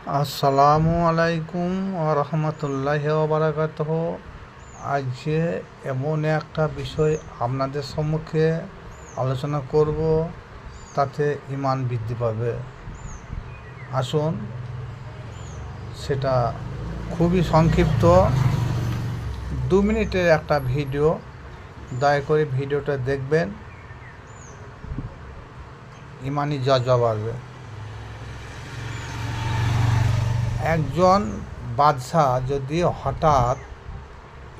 আসসালামু আলাইকুম রহমতুল্লাহ বারাকাতুহ। আজকে এমন একটা বিষয় আপনাদের সম্মুখে আলোচনা করব, তাতে ঈমান বৃদ্ধি পাবে। আসুন, সেটা খুবই সংক্ষিপ্ত, 2 মিনিটের একটা ভিডিও। দয়া করে ভিডিওটা দেখবেন, ঈমানি জজবা বাড়বে। একজন বাদশাহ যদি হঠাৎ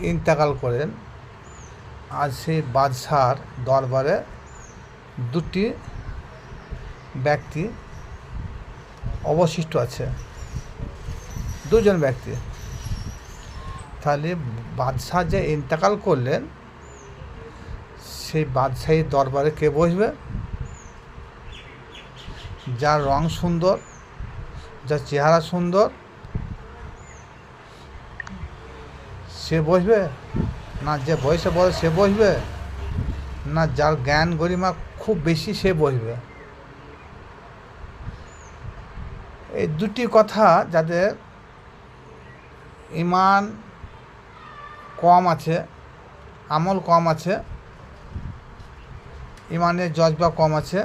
ইন্তেকাল করেন, আর সেই বাদশার দরবারে দুটি ব্যক্তি অবশিষ্ট আছে, দুজন ব্যক্তি। তাহলে বাদশাহ যে ইন্তেকাল করলেন, সেই বাদশাহীর দরবারে কে বসবে? যার রং সুন্দর, যার চেহারা সুন্দর, সে বসবে? না যে বয়সে বড় সে বসবে? না যার জ্ঞান গরিমা খুব বেশি সে বসবে? এই দুটি কথা, যাদের ঈমান কম আছে, আমল কম আছে, ঈমানের জজবা কম আছে,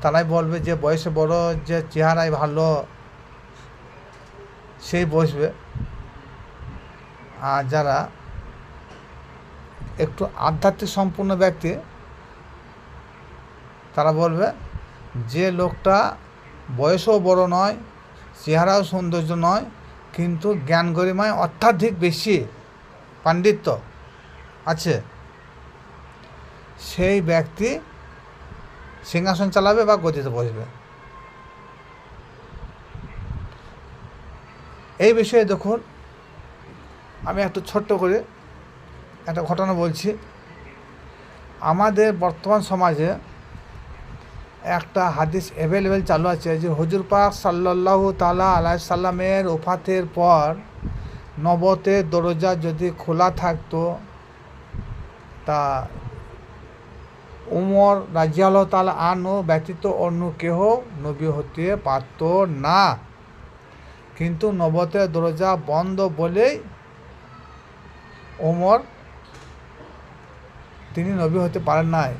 তারাই বলবে যে বয়সে বড়, যে চেহারায় ভালো, সেই বসবে। আর যারা একটু আধ্যাত্মিক সম্পূর্ণ ব্যক্তি, তারা বলবে যে লোকটা বয়সও বড় নয়, চেহারাও সৌন্দর্য নয়, কিন্তু জ্ঞান গরিমায় অত্যাধিক বেশি পাণ্ডিত্য আছে, সেই ব্যক্তি সিংহাসন চালাবে বা গদিতে বসবে। এই বিষয়ে দেখুন, আমি একটু ছোট্ট করে একটা ঘটনা বলছি। আমাদের বর্তমান সমাজে একটা হাদিস অ্যাভেলেবেল চালু আছে যে হুজুর পাক সাল্লাল্লাহু তাআলা আলাইহি সাল্লামের ওফাতের পর নবতের দরজা যদি খোলা থাকতো, তা উমর রাদিয়াল্লাহু তাআলা আনহু ব্যতীত অন্য কেহ নবী হতে পারত না। কিন্তু নবতের দরজা বন্ধ বলেই উমর, তিনি নবী হতে পারেন নাই।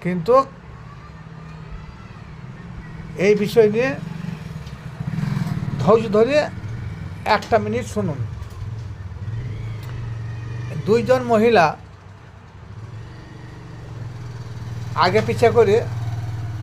কিন্তু এই বিষয় নিয়ে ধৈর্য ধরে 1 মিনিট শুনুন। দুইজন মহিলা আগে পিছে করে